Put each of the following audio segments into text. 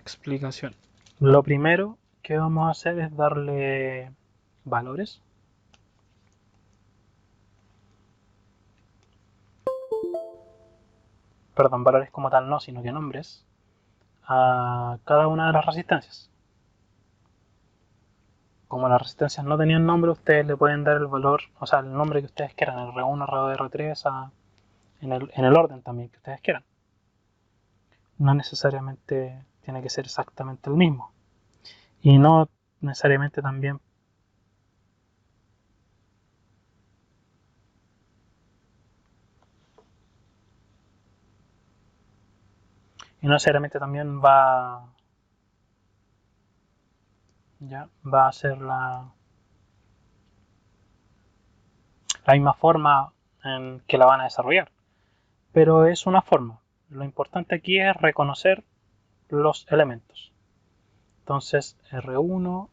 explicación. Lo primero que vamos a hacer es darle valores. Perdón, valores como tal no, sino que nombres a cada una de las resistencias. Como las resistencias no tenían nombre, ustedes le pueden dar el valor, o sea, el nombre que ustedes quieran, R1, R2, R3, en el orden también que ustedes quieran. No necesariamente tiene que ser exactamente el mismo. Y no necesariamente también también va a ser la misma forma en que la van a desarrollar. Pero es una forma. Lo importante aquí es reconocer los elementos. Entonces R1,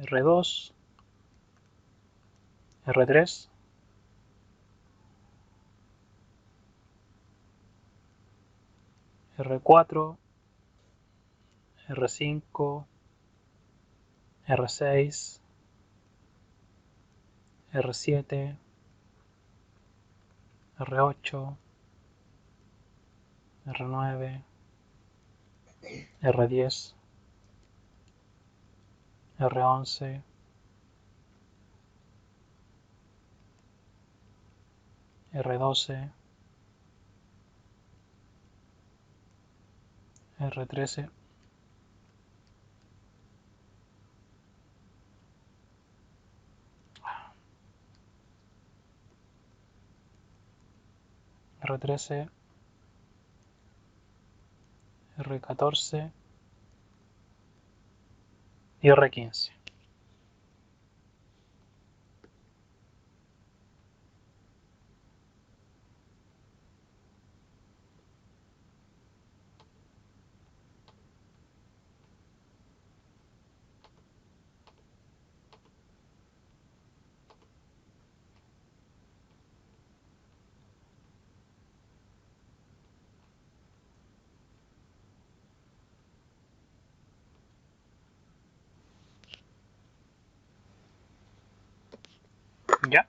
R2, R3, R4, R5, R6, R7, R8, R9, R10, R11, R12, R13, R13, R14 y R15. ¿Ya?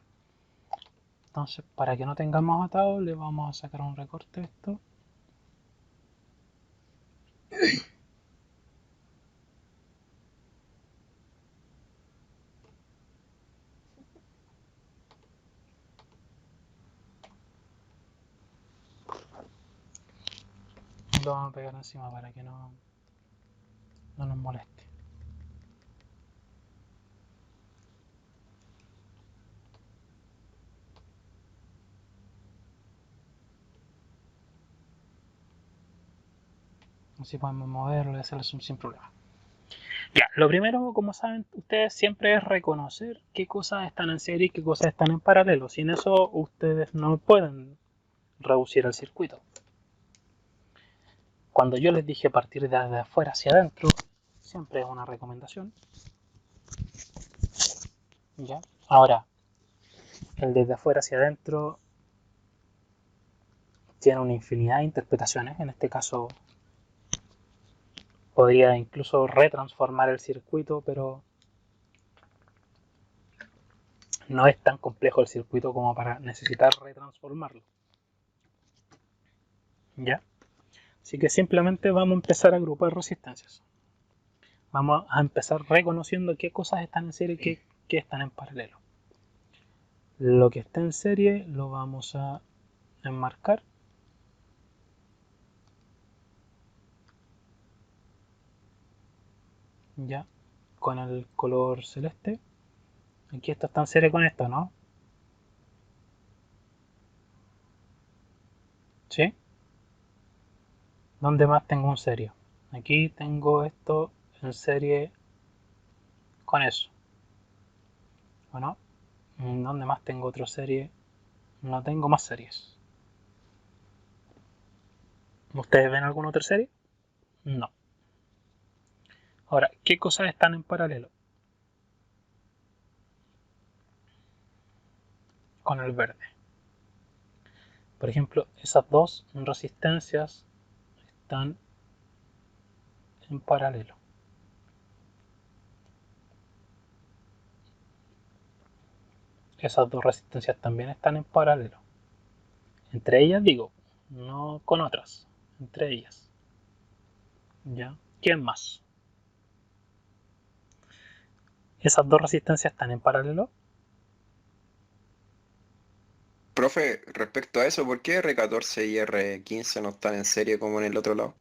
Entonces, para que no tengamos atado, le vamos a sacar un recorte a esto. Lo vamos a pegar encima para que no nos moleste. Así podemos moverlo y hacer el zoom sin problema. Ya, lo primero, como saben ustedes, siempre es reconocer qué cosas están en serie y qué cosas están en paralelo. Sin eso, ustedes no pueden reducir el circuito. Cuando yo les dije partir de afuera hacia adentro, siempre es una recomendación. ¿Ya? Ahora, el desde afuera hacia adentro tiene una infinidad de interpretaciones. En este caso, podría incluso retransformar el circuito, pero no es tan complejo el circuito como para necesitar retransformarlo. ¿Ya? Así que simplemente vamos a empezar a agrupar resistencias. Vamos a empezar reconociendo qué cosas están en serie y qué están en paralelo. Lo que está en serie lo vamos a enmarcar. Ya, con el color celeste. Aquí esto está en serie con esto, ¿no? ¿Sí? ¿Dónde más tengo un serie? Aquí tengo esto en serie con eso. ¿O no? ¿Dónde más tengo otra serie? No tengo más series. ¿Ustedes ven alguna otra serie? No. Ahora, ¿qué cosas están en paralelo? Con el verde. Por ejemplo, esas dos resistencias están en paralelo. Esas dos resistencias también están en paralelo. Entre ellas digo, no con otras, entre ellas. ¿Ya? ¿Quién más? Esas dos resistencias están en paralelo. Profe, respecto a eso, ¿por qué R14 y R15 no están en serie como en el otro lado?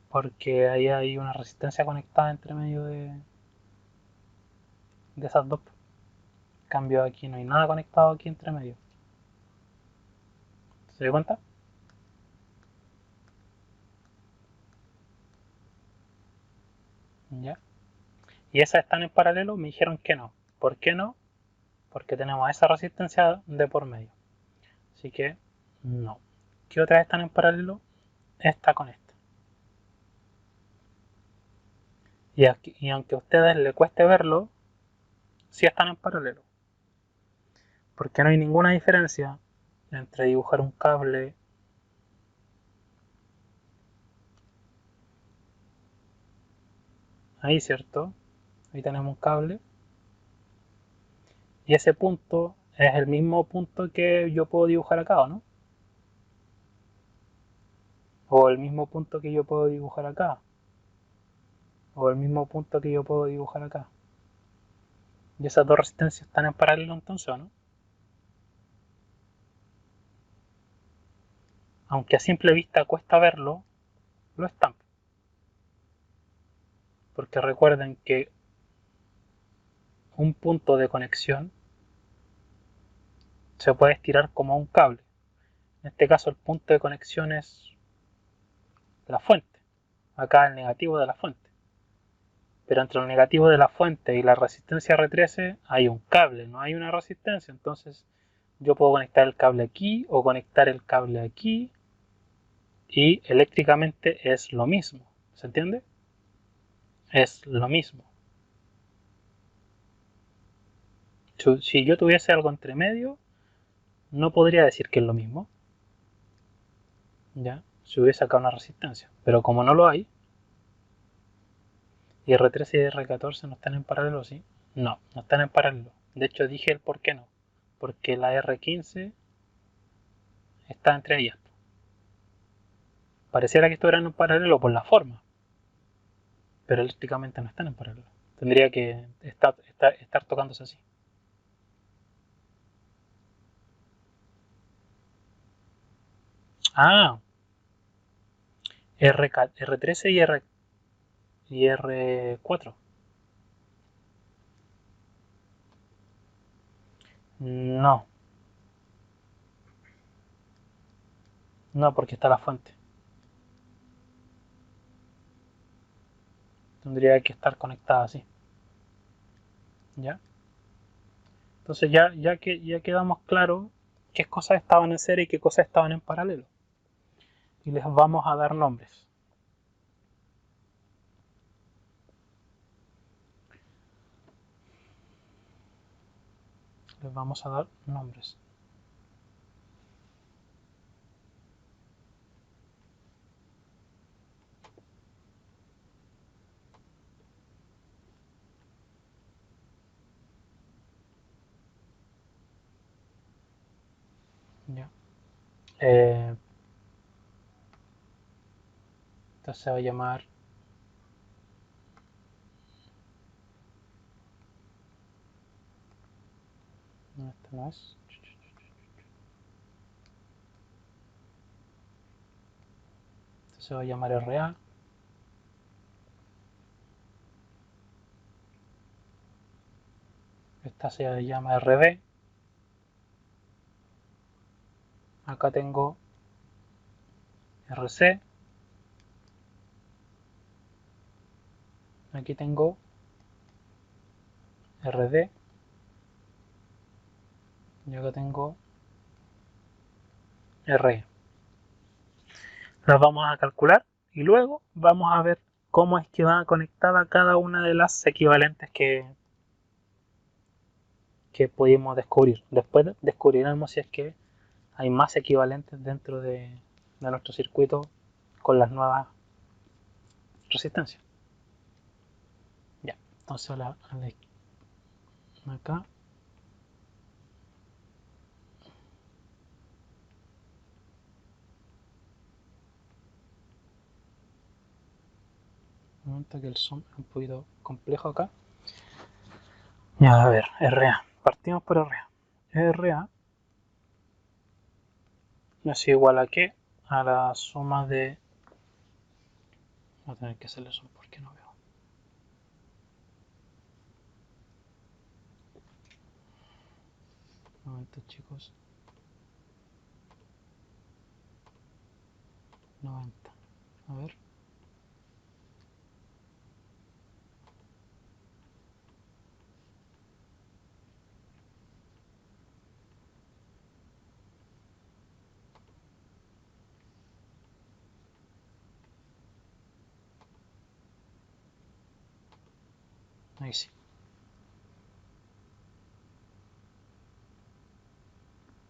Porque ahí hay una resistencia conectada entre medio de esas dos. En cambio aquí no hay nada conectado aquí entre medio. ¿Se dio cuenta? ¿Ya? Y esas están en paralelo, me dijeron que no. ¿Por qué no? Porque tenemos esa resistencia de por medio. Así que no. ¿Qué otras están en paralelo? Esta con esta. Y aunque a ustedes les cueste verlo, sí están en paralelo. Porque no hay ninguna diferencia entre dibujar un cable ahí, ¿cierto? Ahí tenemos un cable. Y ese punto es el mismo punto que yo puedo dibujar acá, ¿o no? O el mismo punto que yo puedo dibujar acá. O el mismo punto que yo puedo dibujar acá. Y esas dos resistencias están en paralelo entonces, ¿o no? Aunque a simple vista cuesta verlo, lo están. Porque recuerden que un punto de conexión se puede estirar como un cable. En este caso el punto de conexión es la fuente. Acá el negativo de la fuente. Pero entre el negativo de la fuente y la resistencia R13 hay un cable, no hay una resistencia. Entonces yo puedo conectar el cable aquí o conectar el cable aquí y eléctricamente es lo mismo. ¿Se entiende? Es lo mismo. Si yo tuviese algo entre medio, no podría decir que es lo mismo. ¿Ya? Si hubiese acá una resistencia. Pero como no lo hay, y R13 y R14 no están en paralelo, ¿sí? No, no están en paralelo. De hecho dije el por qué no. Porque la R15 está entre ellas. Pareciera que estuvieran en paralelo por la forma, pero eléctricamente no están en paralelo. Tendría que estar tocándose así. Ah, R13 y R4. No, no porque está la fuente. Tendría que estar conectada así. ¿Ya? Entonces ya quedamos claros qué cosas estaban en serie y qué cosas estaban en paralelo. Y les vamos a dar nombres. Les vamos a dar nombres. ¿Ya? Eh, entonces se va a llamar. No, este no es. Este se va a llamar RA. Esta se llama RB. Acá tengo RC. Aquí tengo RD. Y acá tengo RE. Las vamos a calcular y luego vamos a ver cómo es que va conectada cada una de las equivalentes que pudimos descubrir. Después descubriremos si es que hay más equivalentes dentro de nuestro circuito con las nuevas resistencias. Ya, entonces acá. Un momento que el zoom es un poquito complejo acá. Ya, a ver, RA. Partimos por RA. RA es igual a qué? A la suma de... Voy a tener que hacerle zoom porque no veo. Un momento, chicos. 90. A ver. Ahí sí.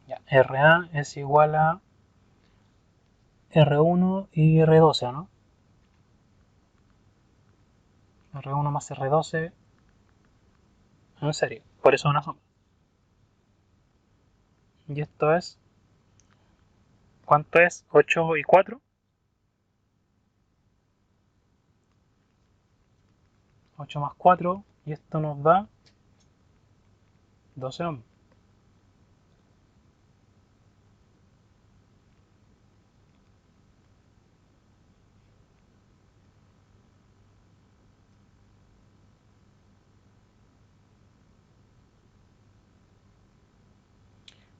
Ya, RA es igual a R1 y R12, ¿no? R1 más R12 en serie. Por eso es una suma. Y esto es... ¿Cuánto es? 8 y 4. 8 más 4. Y esto nos da 12 ohms.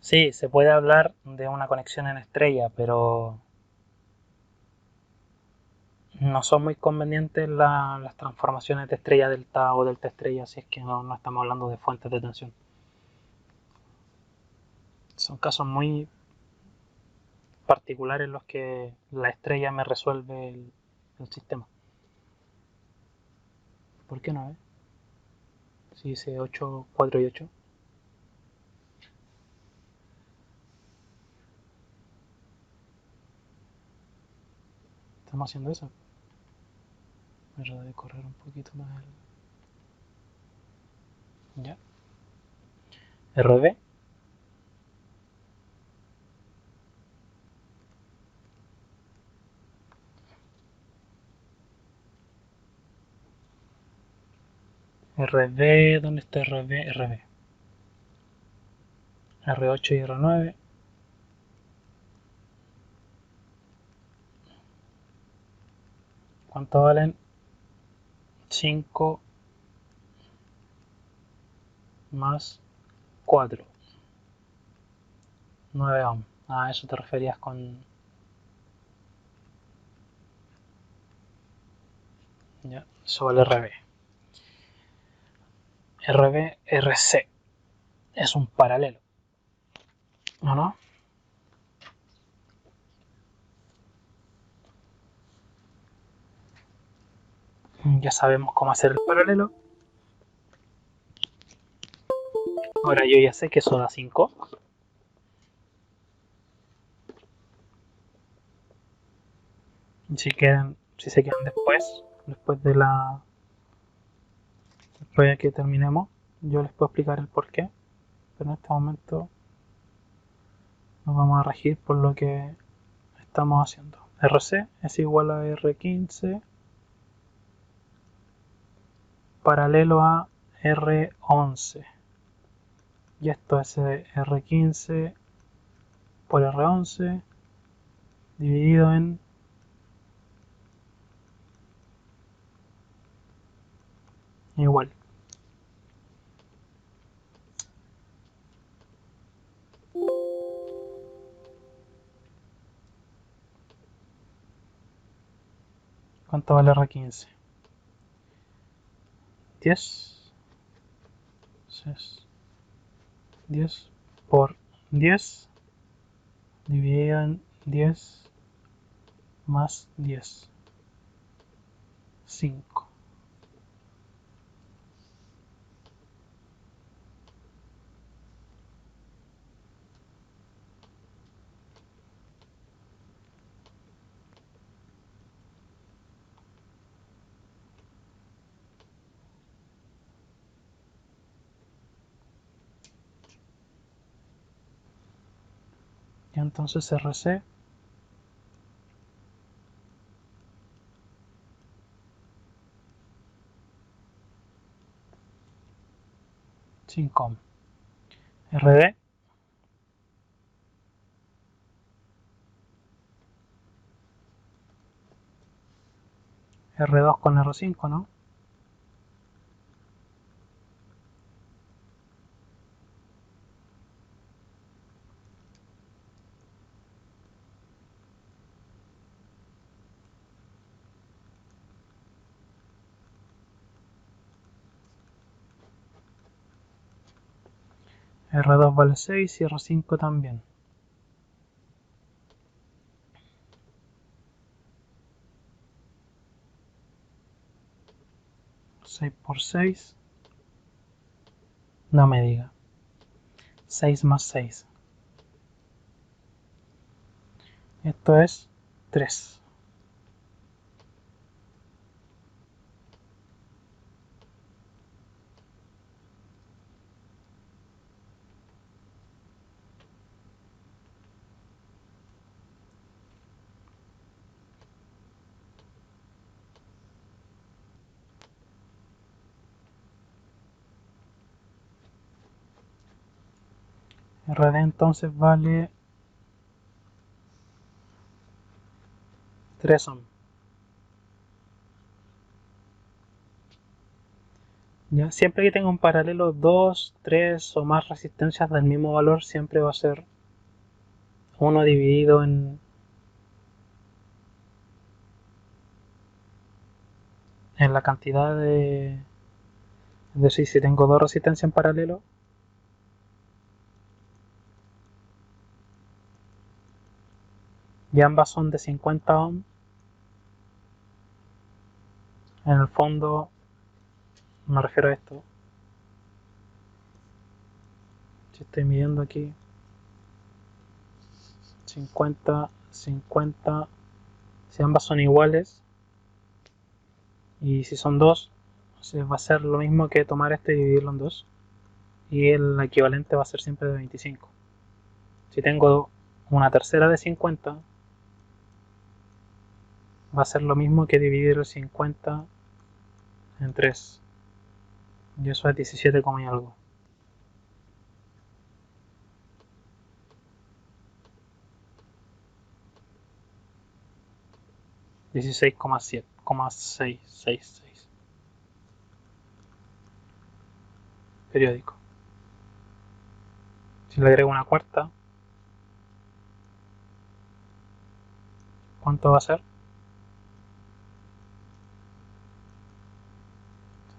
Sí, se puede hablar de una conexión en estrella, pero no son muy convenientes las transformaciones de estrella delta o delta estrella si es que no estamos hablando de fuentes de tensión. Son casos muy particulares en los que la estrella me resuelve el sistema. ¿Por qué no? Si dice 8, 4 y 8. Estamos haciendo eso. Pero debe correr un poquito más. Ya. RB. RB, ¿dónde está RB? RB. R8 y R9. ¿Cuánto valen? 5 más 4. 9 ohms. A eso te referías con... Ya, eso vale RB. RB, RC. Es un paralelo. ¿No, no? Ya sabemos cómo hacer el paralelo. Ahora yo ya sé que eso da 5. Si se quedan después después de que terminemos, yo les puedo explicar el porqué. Pero en este momento nos vamos a regir por lo que estamos haciendo. RC es igual a R15 paralelo a R11. Y esto es R15 por R11 dividido en igual. ¿Cuánto vale R15? 10. 10 por 10 dividido en 10 más 10. 5. Y entonces RC sin com. RD R2 con R5, ¿no? R2 vale 6 y R5 también. 6 por 6. No me diga. 6 más 6. Esto es 3. RD entonces vale 3 ohm. ¿Ya? Siempre que tenga un paralelo 2, 3 o más resistencias del mismo valor, siempre va a ser 1 dividido en la cantidad de... Es decir, si tengo dos resistencias en paralelo, y ambas son de 50 ohm, en el fondo me refiero a esto. Si estoy midiendo aquí 50, 50, si ambas son iguales y si son dos, va a ser lo mismo que tomar esto y dividirlo en dos, y el equivalente va a ser siempre de 25. Si tengo una tercera de 50, va a ser lo mismo que dividir el 50 en 3, y eso es 17, y algo. 16,666 periódico. Si le agrego una cuarta, ¿cuánto va a ser?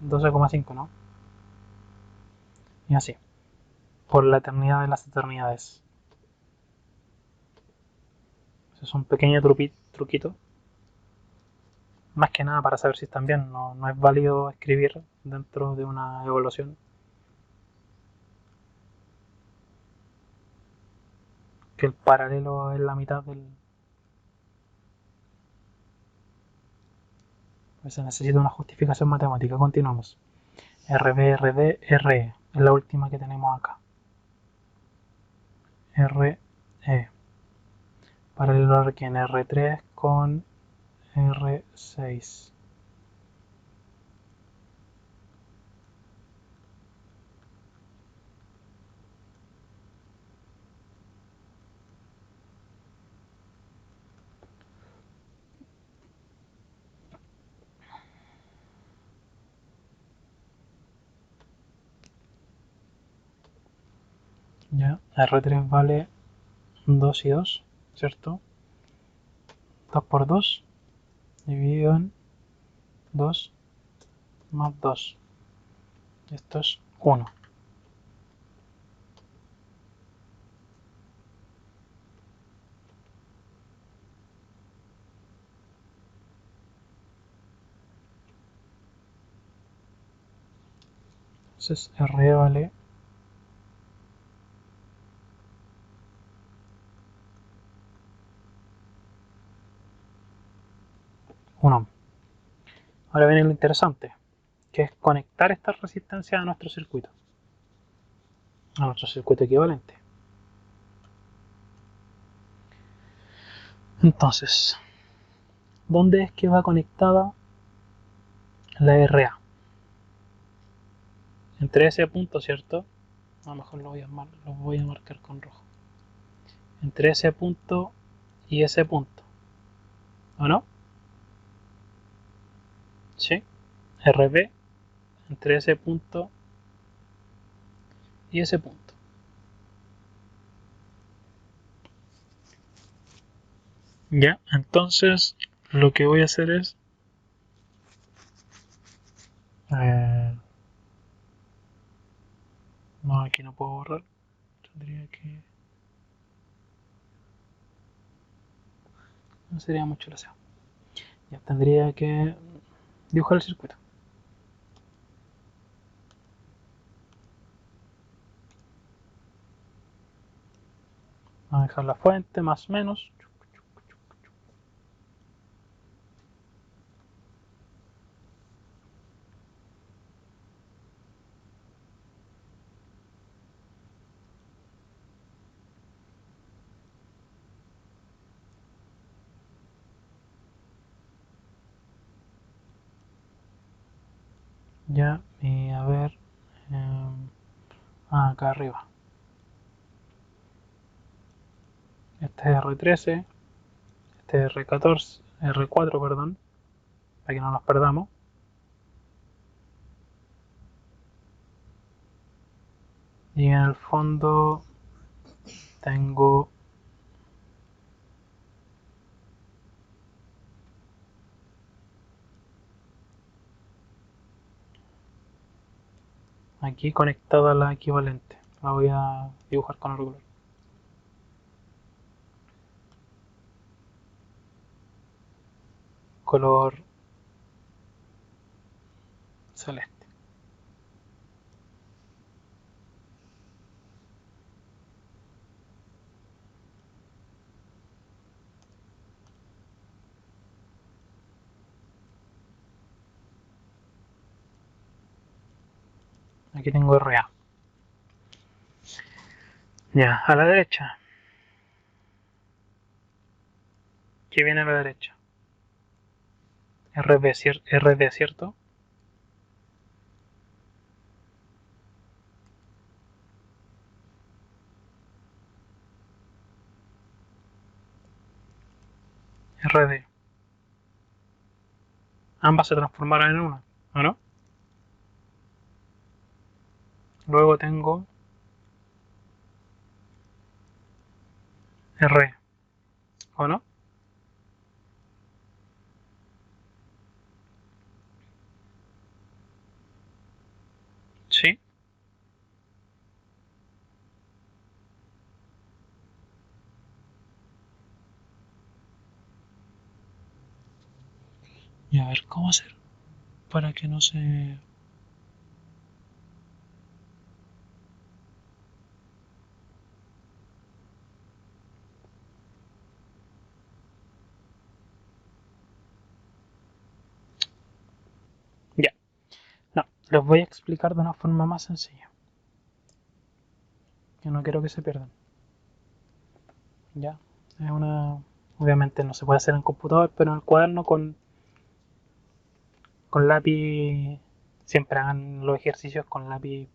12,5, ¿no? Y así, por la eternidad de las eternidades. Ese es un pequeño truquito, más que nada para saber si están bien. No es válido escribir dentro de una evaluación que el paralelo es la mitad del... Pues se necesita una justificación matemática. Continuamos. RB, RD, RE. Es la última que tenemos acá. RE. Paralelo requiere R3 con R6. Ya, R3 vale 2 y 2, ¿cierto? 2 por 2 dividido en 2 más 2. Esto es 1. Entonces R vale 1. Ahora viene lo interesante, que es conectar estas resistencias a nuestro circuito equivalente. Entonces, ¿dónde es que va conectada la RA? Entre ese punto, ¿cierto? A lo mejor lo voy a marcar con rojo. Entre ese punto y ese punto, ¿o no? Sí. RB entre ese punto y ese punto. Ya, entonces lo que voy a hacer es eh, no, aquí no puedo borrar. Tendría que no sería mucho la SEO. Ya tendría que dibujar el circuito. Vamos a dejar la fuente más o menos. Ya, y a ver. Acá arriba. Este es R13, este es R14, R4, perdón, para que no nos perdamos. Y en el fondo tengo aquí conectada la equivalente. La voy a dibujar con el color. Color celeste. Aquí tengo RA. Ya, a la derecha. ¿Qué viene a la derecha? RD, ¿cierto? RD. Ambas se transformaron en una, ¿o no? Luego tengo R, ¿o no? Sí. Y a ver, ¿cómo hacer para que no se... Ya, no, les voy a explicar de una forma más sencilla, que no quiero que se pierdan. Ya, es una... Obviamente no se puede hacer en computador, pero en el cuaderno con lápiz, siempre hagan los ejercicios con lápiz,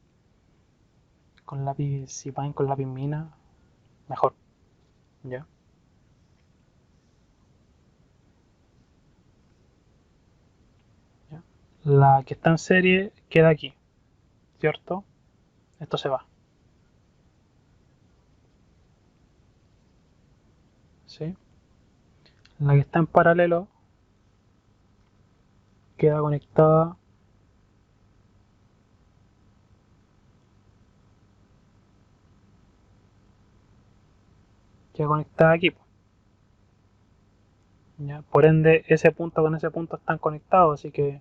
si pueden con lápiz mina, mejor. Ya, ya. La que está en serie queda aquí, ¿cierto? Esto se va, ¿sí? La que está en paralelo queda conectada, aquí. ¿Ya? Por ende, ese punto con ese punto están conectados, así que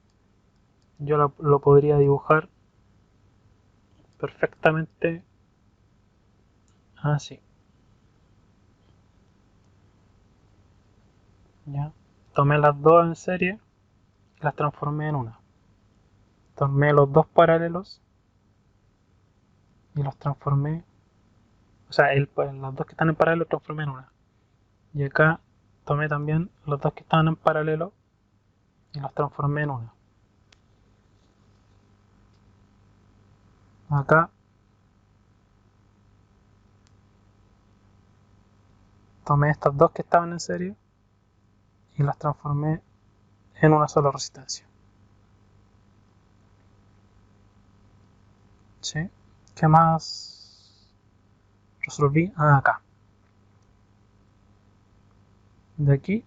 yo lo podría dibujar perfectamente así. ¿Ya? Tomé las dos en serie y las transformé en una. Tomé los dos paralelos y los transformé, o sea, las dos que están en paralelo los transformé en una. Y acá tomé también los dos que estaban en paralelo y los transformé en uno. Acá tomé estas dos que estaban en serie y las transformé en una sola resistencia. ¿Sí? ¿Qué más resolví? Acá. De aquí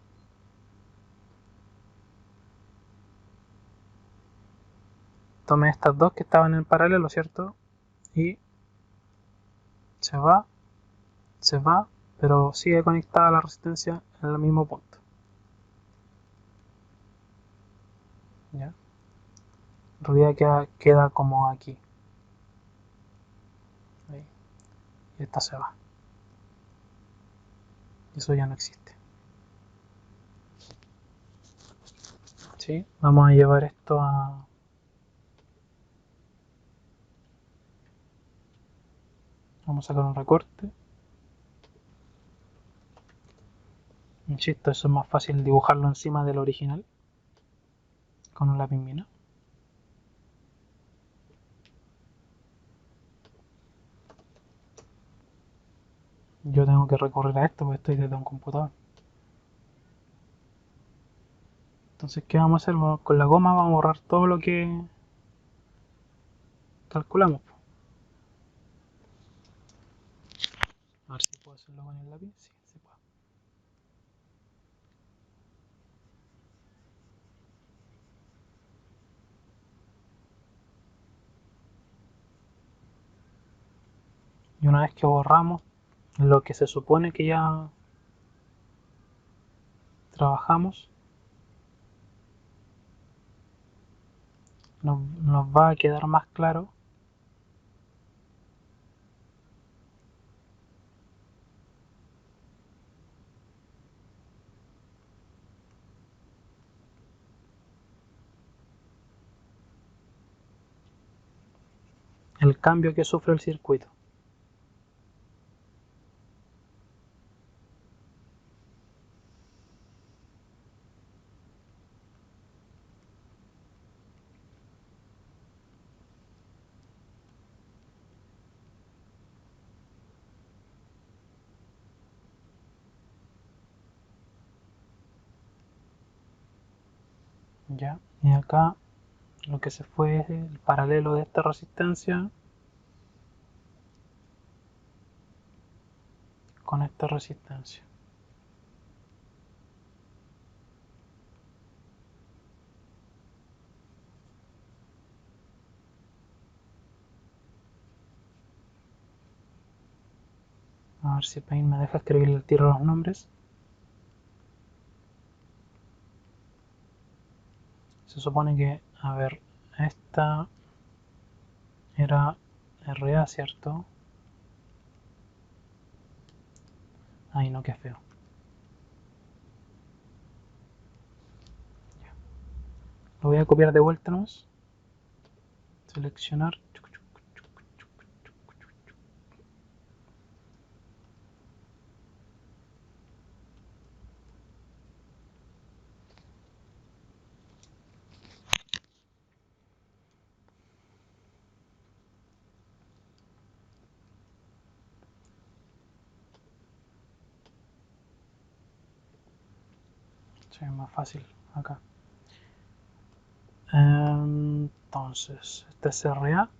tomé estas dos que estaban en paralelo, ¿cierto? Y se va, pero sigue conectada la resistencia en el mismo punto. ¿Ya? En realidad queda como aquí. Ahí. Y esta se va. Y eso ya no existe. ¿Sí? Vamos a llevar esto a... Vamos a sacar un recorte. Insisto, eso es más fácil dibujarlo encima del original con un lápiz mina. Yo tengo que recurrir a esto porque estoy desde un computador. Entonces, ¿qué vamos a hacer? Con la goma vamos a borrar todo lo que calculamos. A ver si puedo hacerlo con el lápiz. Sí, se puede. Y una vez que borramos lo que se supone que ya trabajamos, nos va a quedar más claro el cambio que sufre el circuito. ¿Ya? Y acá lo que se fue es el paralelo de esta resistencia con esta resistencia. A ver si Paint me deja escribirle el tiro los nombres. Se supone que, a ver, esta era RA, ¿cierto? Ay, no, qué feo. Ya. Lo voy a copiar de vuelta nomás. Seleccionar. Es más fácil acá. Entonces, esta es RA.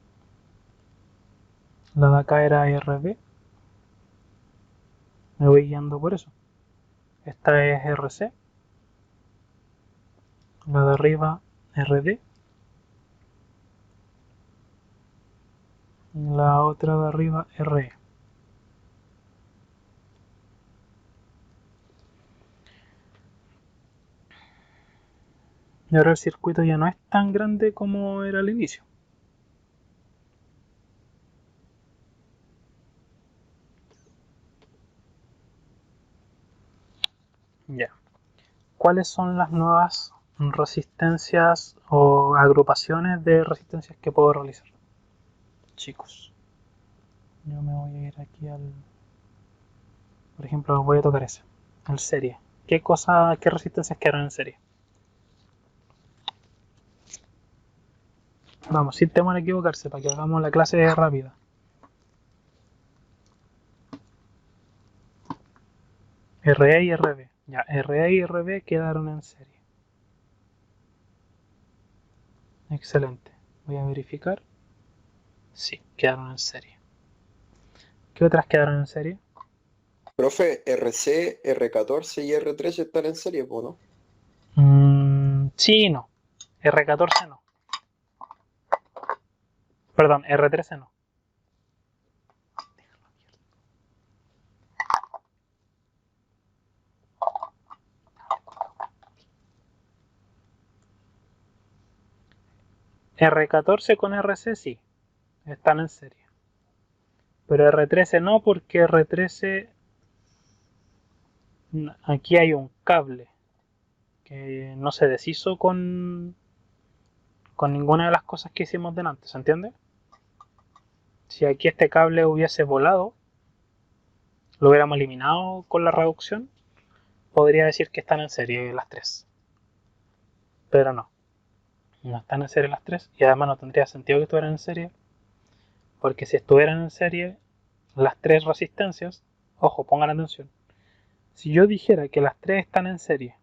La de acá era RB. Me voy guiando por eso. Esta es RC. La de arriba RD. Y la otra de arriba RE. Y ahora el circuito ya no es tan grande como era al inicio. Ya. ¿Cuáles son las nuevas resistencias o agrupaciones de resistencias que puedo realizar? Chicos, yo me voy a ir aquí al... Por ejemplo, voy a tocar ese, el serie. qué resistencias quedaron en serie. Vamos, sin temor a equivocarse, para que hagamos la clase rápida. RE y RB. Ya, RE y RB quedaron en serie. Excelente. Voy a verificar. Sí, quedaron en serie. ¿Qué otras quedaron en serie? Profe, RC, R14 y R13 están en serie, po, ¿no? Sí y no. R14 no. Perdón, R13 no. R14 con RC sí, están en serie. Pero R13 no, porque R13 aquí hay un cable que no se deshizo con ninguna de las cosas que hicimos delante, ¿se entiende? Si aquí este cable hubiese volado, lo hubiéramos eliminado con la reducción, podría decir que están en serie las tres. Pero no, no están en serie las tres y además no tendría sentido que estuvieran en serie, porque si estuvieran en serie las tres resistencias, ojo, pongan atención, si yo dijera que las tres están en serie,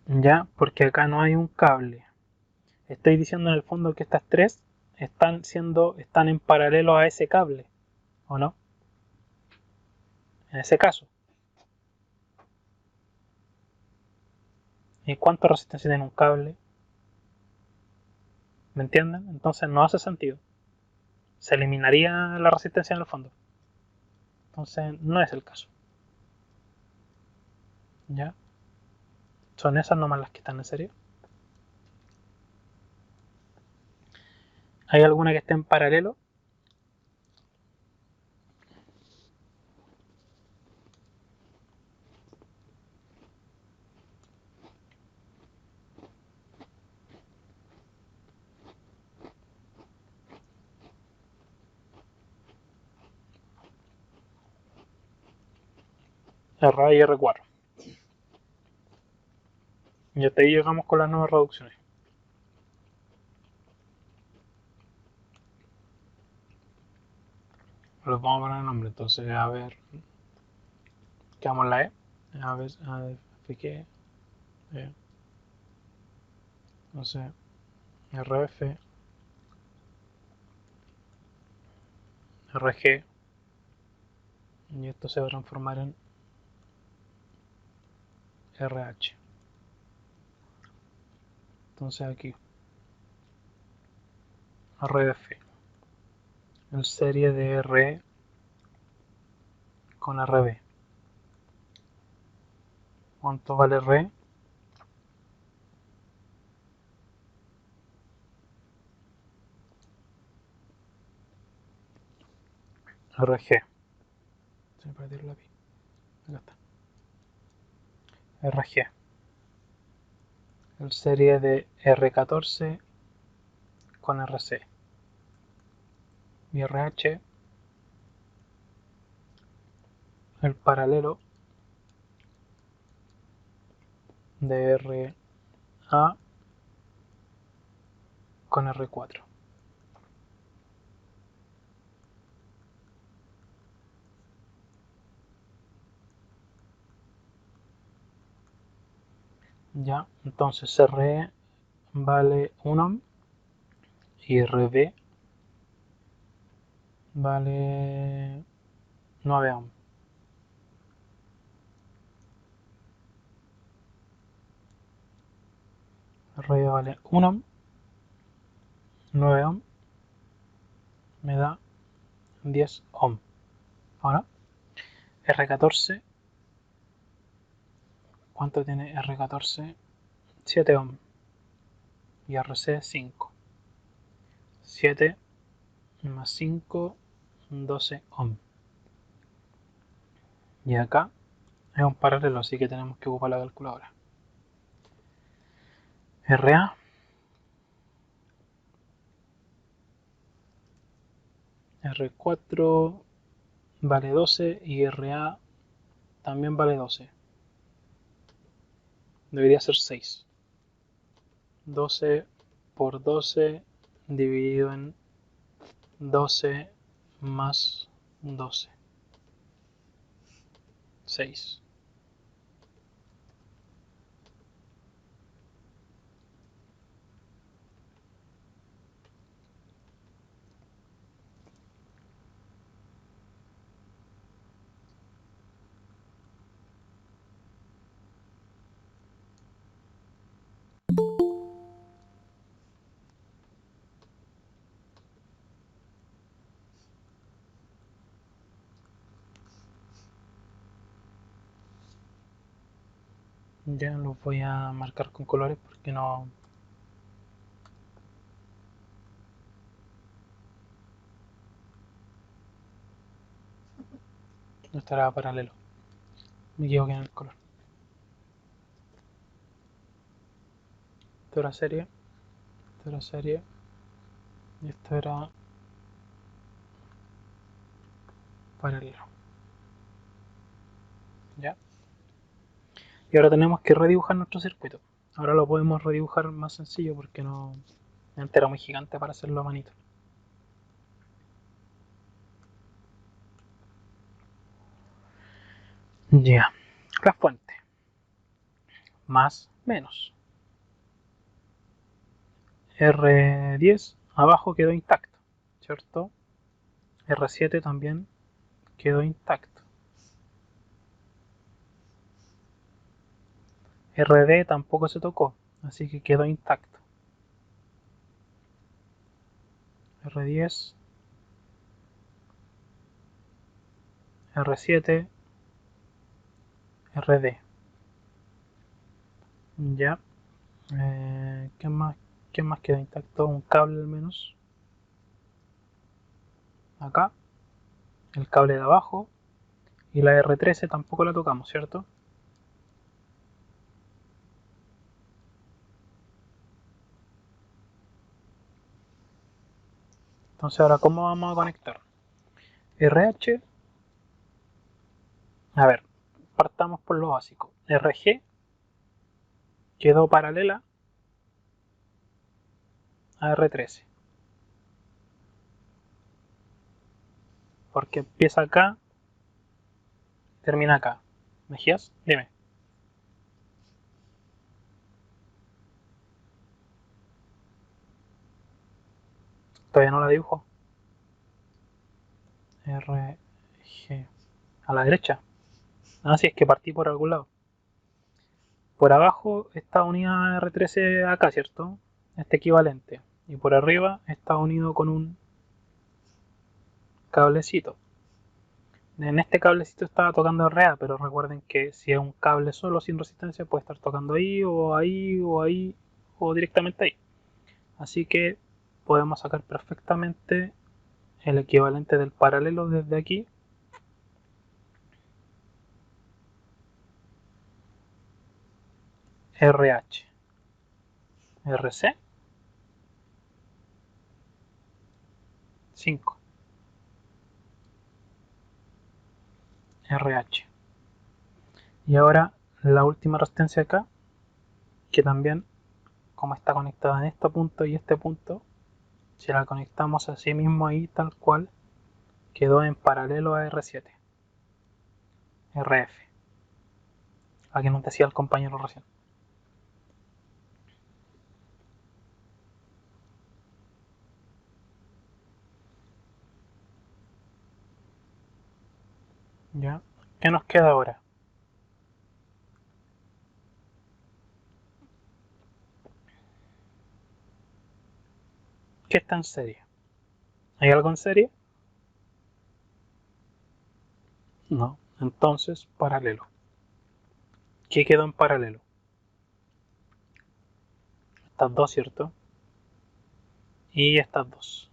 ya, porque acá no hay un cable, estoy diciendo en el fondo que estas tres están en paralelo a ese cable, ¿o no? En ese caso. ¿Y cuánta resistencia tiene un cable? ¿Me entienden? Entonces no hace sentido. Se eliminaría la resistencia en el fondo. Entonces no es el caso. ¿Ya? Son esas nomás las que están en serie. ¿Hay alguna que esté en paralelo? R y R4. Y hasta ahí llegamos con las nuevas reducciones. Los vamos a poner el nombre. Entonces, a ver. Quedamos la E. A ver, qué. Entonces, RF, RG. Y esto se va a transformar en RH. Entonces aquí, RF. El serie de RE con RB. ¿Cuánto vale RE? RG. Se me perdió el lápiz. Acá está. RG. El serie de R14 con RC. Y RH. El paralelo de RA con R4. Ya, entonces RE vale 1 ohm y RB vale 9 ohm. RB vale 1 ohm, 9 ohm, me da 10 ohm. Ahora, R14, ¿cuánto tiene R14? 7 ohm y RC 5. 7 más 5, 12 ohm. Y acá es un paralelo, así que tenemos que ocupar la calculadora. RA, R4, vale 12 y RA también vale 12. Debería ser 6. 12 por 12 dividido en 12 más 12. 6. Ya los voy a marcar con colores porque no estará paralelo. Me equivoqué en el color. Esto era serie, esto era serie y esto era paralelo. ¿Ya? Y ahora tenemos que redibujar nuestro circuito. Ahora lo podemos redibujar más sencillo porque no antes era muy gigante para hacerlo a manito. Ya. La fuente. Más menos. R10 abajo quedó intacto, ¿cierto? R7 también quedó intacto. RD tampoco se tocó, así que quedó intacto. R10, R7, RD. Ya. ¿Qué más? ¿Qué más quedó intacto? Un cable al menos. Acá. El cable de abajo. Y la R13 tampoco la tocamos, ¿cierto? Entonces ahora, ¿cómo vamos a conectar? RH. A ver, partamos por lo básico. RG quedó paralela a R13. Porque empieza acá, termina acá. ¿Mejías? Dime. Todavía no la dibujo. R, G. A la derecha. Ah, sí, es que partí por algún lado. Por abajo está unida R13 acá, ¿cierto? Este equivalente. Y por arriba está unido con un cablecito. En este cablecito estaba tocando RA, pero recuerden que si es un cable solo sin resistencia puede estar tocando ahí o ahí o ahí o directamente ahí. Así que podemos sacar perfectamente el equivalente del paralelo desde aquí. RH, RC, 5, RH. Y ahora la última resistencia acá, que también, como está conectada en este punto, si la conectamos así mismo ahí tal cual, quedó en paralelo a R7, RF, a que nos decía el compañero recién. ¿Ya? ¿Qué nos queda ahora? ¿Qué está en serie? ¿Hay algo en serie? No. Entonces, paralelo. ¿Qué quedó en paralelo? Estas dos, ¿cierto? Y estas dos.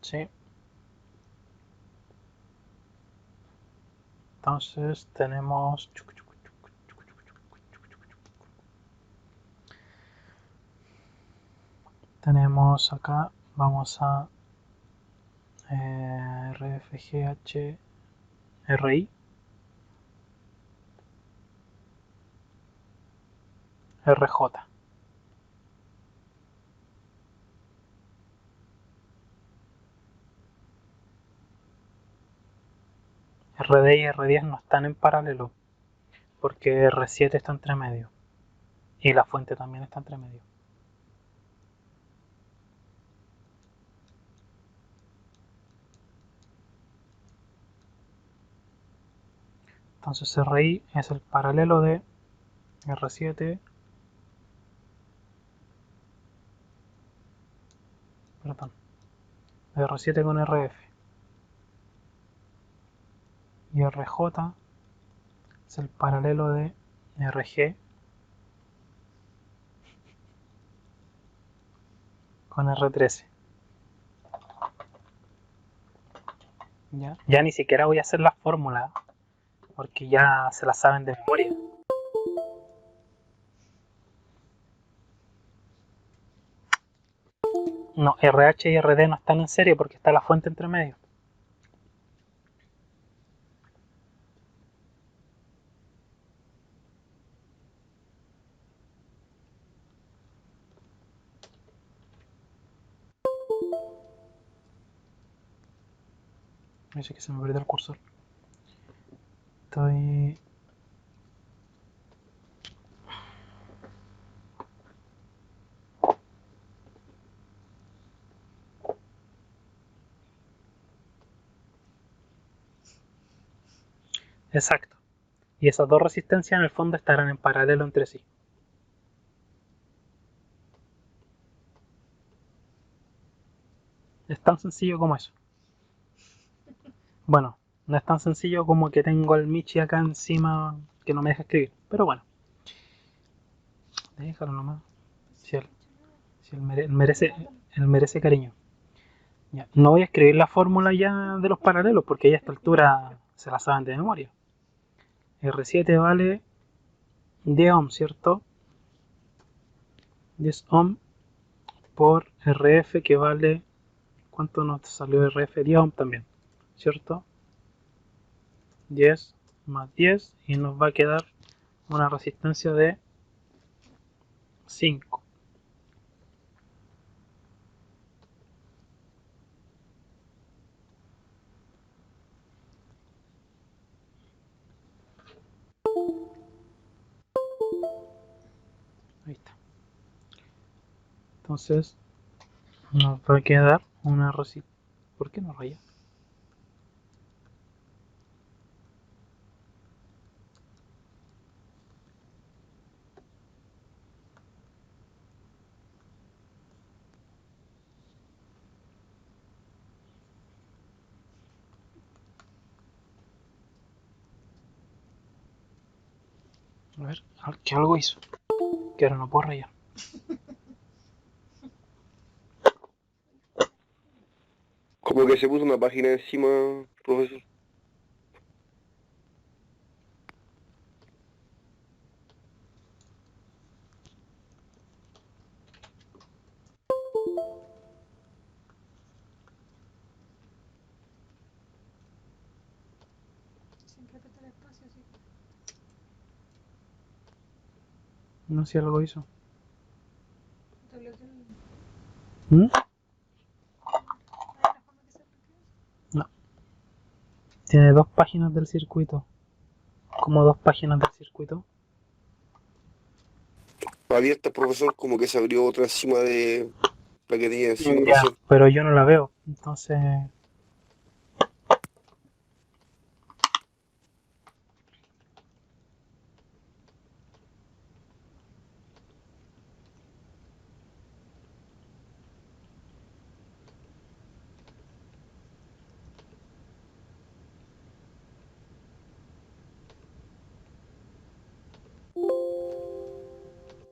¿Sí? Entonces tenemos tenemos acá, vamos a RFGH RI, RJ. RD y R10 no están en paralelo, porque R7 está entre medio. Y la fuente también está entre medio. Entonces RI es el paralelo de R7, perdón, de R7 con RF. Y RJ es el paralelo de RG con R13. Ya ni siquiera voy a hacer la fórmula, porque ya se la saben de memoria. No, RH y RD no están en serie porque está la fuente entre medio. Dice que se me perdió el cursor. Estoy... Exacto. Y esas dos resistencias en el fondo estarán en paralelo entre sí. Es tan sencillo como eso. Bueno, no es tan sencillo como que tengo el Michi acá encima que no me deja escribir. Pero bueno, déjalo nomás. Si él merece cariño. Ya. No voy a escribir la fórmula ya de los paralelos porque ya a esta altura se la saben de memoria. R7 vale 10 ohm, ¿cierto? 10 ohm por RF que vale... ¿Cuánto nos salió RF? 10 ohm también, ¿cierto? 10 más 10 y nos va a quedar una resistencia de 5. Ahí está. Entonces nos va a quedar una resistencia. ¿Por qué no raya? A ver, que algo hizo. Que ahora no puedo rayar. Como que se puso una página encima, profesor. No sé si algo hizo. ¿Mm? No. Tiene dos páginas del circuito. Como dos páginas del circuito. Abierta, profesor, como que se abrió otra encima de la que tenía encima Ya, recién. pero yo no la veo. Entonces,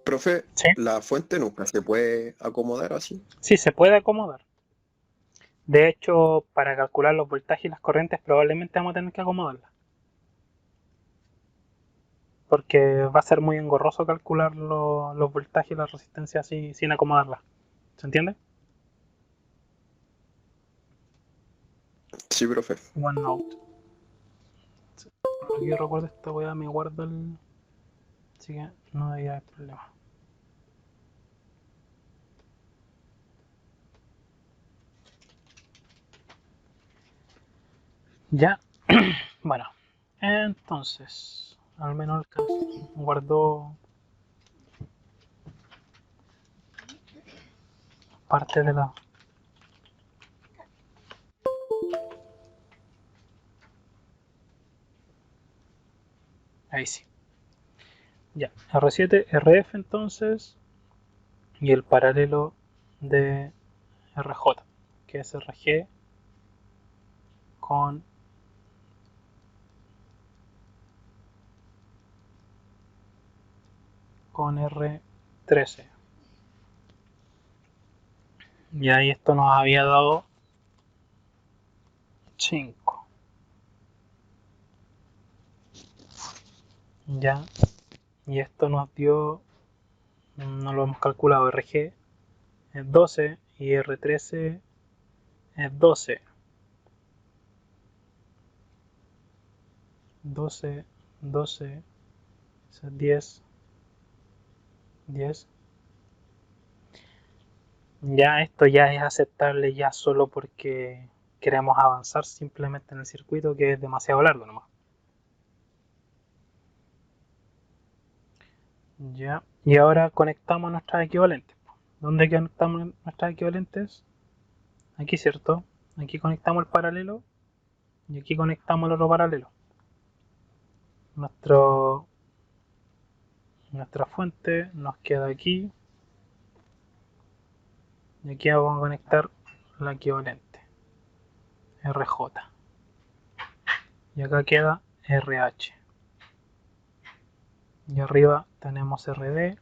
Profe, sí, la fuente nunca se puede acomodar así. sí se puede acomodar. De hecho, para calcular los voltajes y las corrientes probablemente vamos a tener que acomodarlas. Porque va a ser muy engorroso calcular los voltajes y las resistencias así sin acomodarlas. ¿Se entiende? Sí, profe. OneNote. Por lo que yo recuerdo, esta weá me guarda el. Así que no debería haber problema. Ya. Bueno. Entonces. Al menos guardó parte de la. Ahí sí. Ya. R7, RF entonces. Y el paralelo de RJ, que es RG con R13. Y ahí esto nos había dado 5. Ya. Y esto nos dio, no lo hemos calculado, RG es 12 y R13 es 12. 12, 12, 10, 10. Ya esto ya es aceptable ya solo porque queremos avanzar simplemente en el circuito que es demasiado largo nomás. Ya. Y ahora conectamos nuestras equivalentes. ¿Dónde conectamos nuestras equivalentes? Aquí, ¿cierto? Aquí conectamos el paralelo y aquí conectamos el otro paralelo. Nuestra fuente nos queda aquí y aquí vamos a conectar la equivalente, RJ. Y acá queda RH. Y arriba tenemos RD.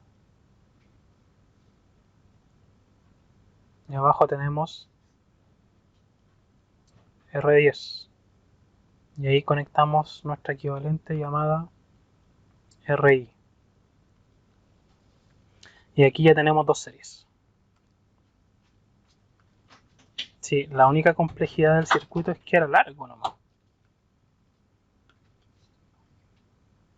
Y abajo tenemos R10. Y ahí conectamos nuestra equivalente llamada RI. Y aquí ya tenemos dos series. Sí, la única complejidad del circuito es que era largo nomás.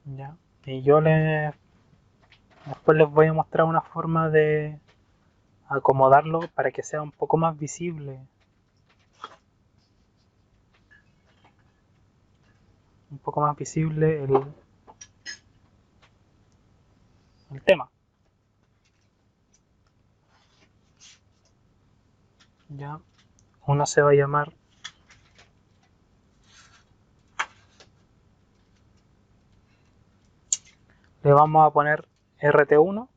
Ya. Y yo después les voy a mostrar una forma de acomodarlo para que sea un poco más visible. Un poco más visible el tema. Ya. Una se va a llamar le vamos a poner RT1.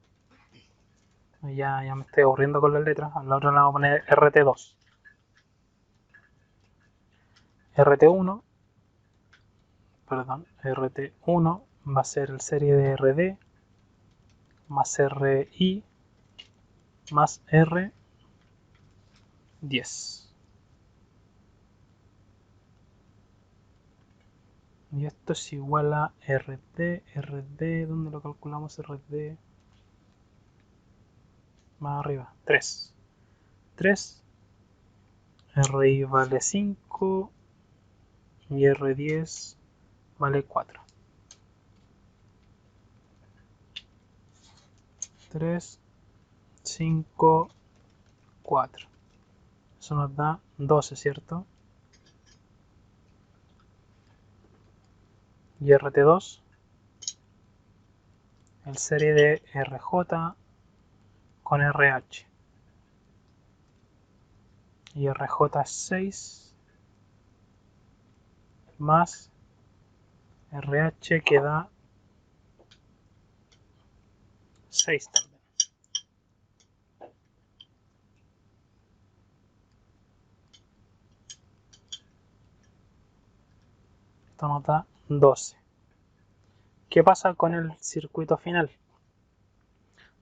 Ya me estoy aburriendo con las letras. A la otra le vamos a poner RT2. RT1, perdón, RT1 va a ser el serie de RD más RI más R10. Y esto es igual a RD, ¿dónde lo calculamos? RD más arriba, 3. 3, RI vale 5 y R10 vale 4. 3, 5, 4. Eso nos da 12, ¿cierto? Y RT2, el serie de RJ con RH. Y RJ es 6 más RH que da 6 también. Esto nos da 12. ¿Qué pasa con el circuito final?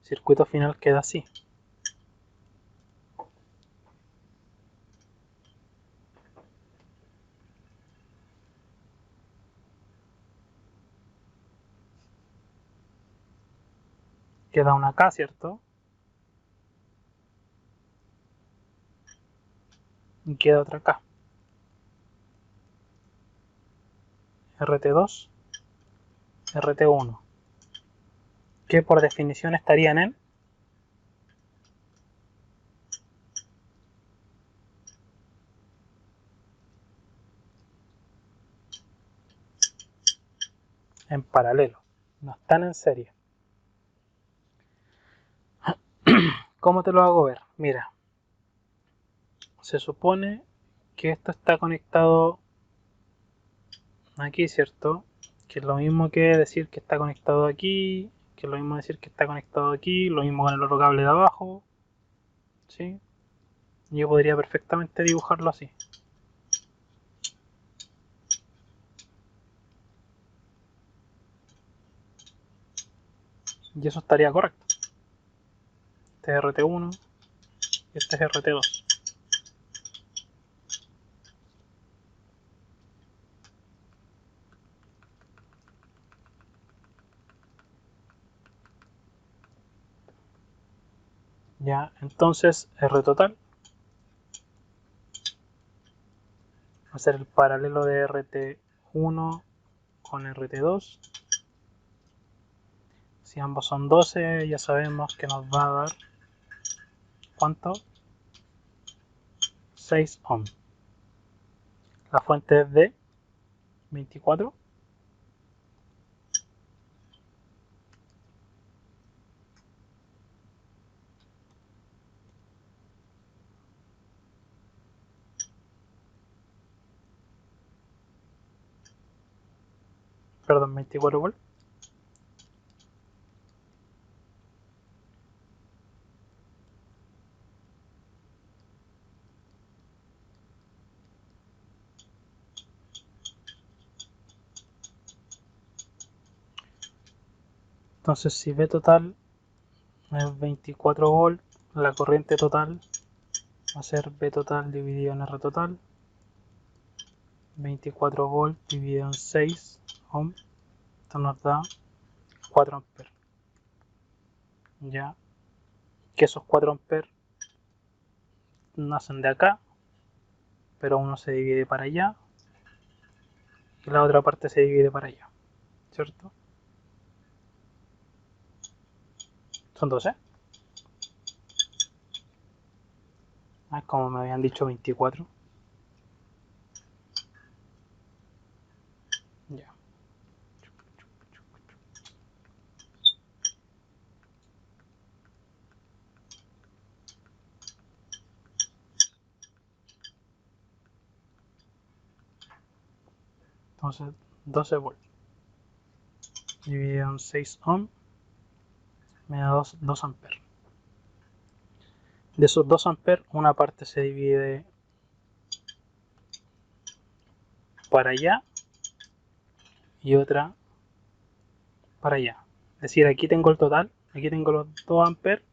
El circuito final queda así. Queda una K, ¿cierto? y queda otra acá. RT2, RT1, que por definición estarían en paralelo, no están en serie. ¿Cómo te lo hago ver? Mira, se supone que esto está conectado aquí, ¿cierto? Que es lo mismo que decir que está conectado aquí, que es lo mismo decir que está conectado aquí, lo mismo con el otro cable de abajo, ¿sí? Yo podría perfectamente dibujarlo así. Y eso estaría correcto. Este es RT1 y este es RT2. Ya, entonces R total va a ser el paralelo de RT1 con RT2. Si ambos son 12, ya sabemos que nos va a dar ¿cuánto? 6 ohm. La fuente es de 24. Perdón, 24 volt. Entonces si V total es 24 volt, la corriente total va a ser V total dividido en R total. 24 volt dividido en 6 ohm. Esto nos da 4 amperes. Ya que esos 4 amperes nacen de acá, pero uno se divide para allá y la otra parte se divide para allá, ¿cierto? Son 12. Ah, como me habían dicho 24. Ya. Entonces 12 volt dividido en 6 ohm me da 2 amperes. De esos 2 amperes, una parte se divide para allá y otra para allá. Es decir, aquí tengo el total, aquí tengo los 2 amperes,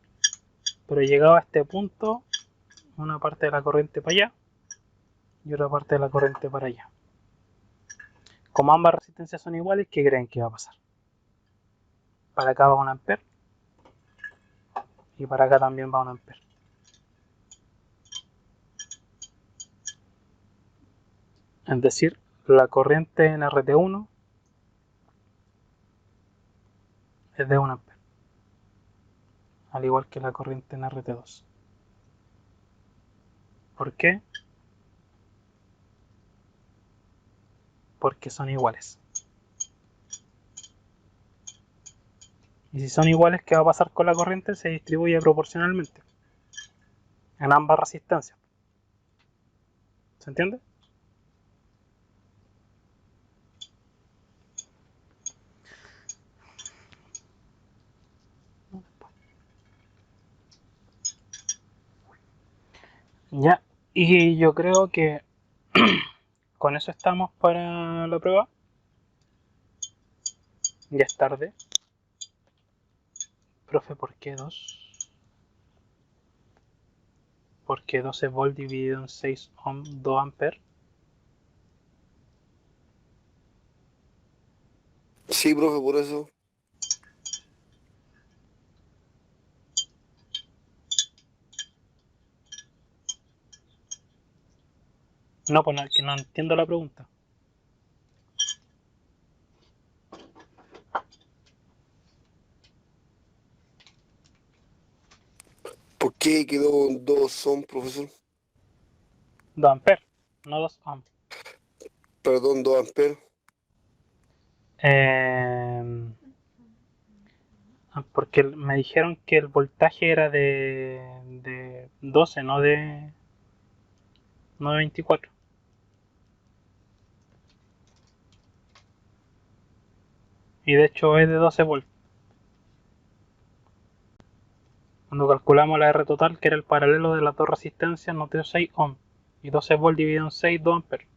pero llegado a este punto, una parte de la corriente para allá y otra parte de la corriente para allá. Como ambas resistencias son iguales, ¿qué creen que va a pasar? Para acá va 1 ampere y para acá también va 1 ampere. Es decir, la corriente en RT1 es de 1 ampere, al igual que la corriente en RT2. ¿Por qué? Porque son iguales. Y si son iguales, ¿qué va a pasar con la corriente? Se distribuye proporcionalmente en ambas resistencias. ¿Se entiende? Ya, y yo creo que con eso estamos para la prueba. Ya es tarde. Profe, ¿por qué 2? ¿Por qué 12 volt dividido en 6 ohm, 2 amperes? Sí, profe, por eso. No, pues que no entiendo la pregunta. ¿Por qué quedó en 2 ohm, profesor? 2 amperes, no 2 ohms. Perdón, 2 amperes. Eh, porque me dijeron que el voltaje era de 12, no de 24. Y de hecho es de 12 volts. Cuando calculamos la R total, que era el paralelo de las dos resistencias, nos dio 6 ohms. Y 12 volts dividido en 6, 2 amperes.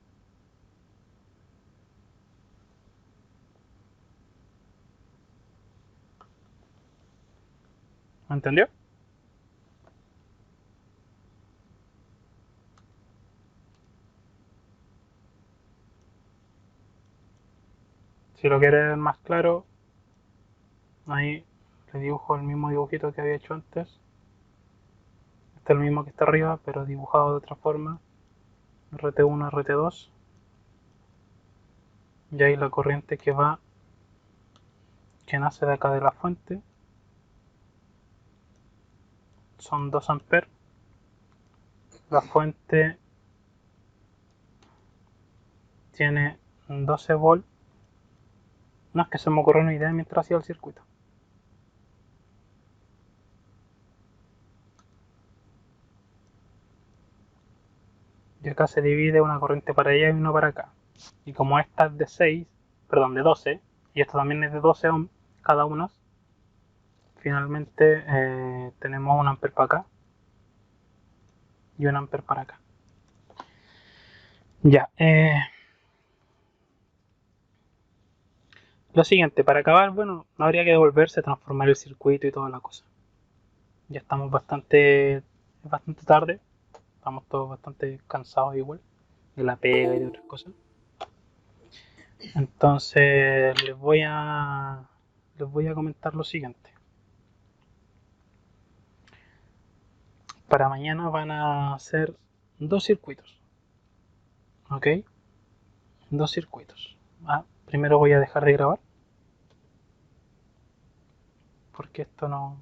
¿Me entendió? Si lo quiere ver más claro, ahí le dibujo el mismo dibujito que había hecho antes. Este es el mismo que está arriba, pero dibujado de otra forma. RT1, RT2. Y ahí la corriente que nace de acá de la fuente, son 2 amperes. La fuente tiene 12 volts. No, es que se me ocurrió una idea mientras hacía el circuito. Y acá se divide una corriente para allá y una para acá. Y como esta es de 6, perdón, de 12, y esta también es de 12 ohms cada una, finalmente tenemos un amper para acá y un amper para acá. Ya, lo siguiente, para acabar, bueno, habría que devolverse, transformar el circuito y toda la cosa. Ya estamos bastante tarde, estamos todos bastante cansados igual, de la pega y de otras cosas. Entonces les voy a comentar lo siguiente. Para mañana van a hacer dos circuitos, ¿ok? Dos circuitos. Primero voy a dejar de grabar porque esto no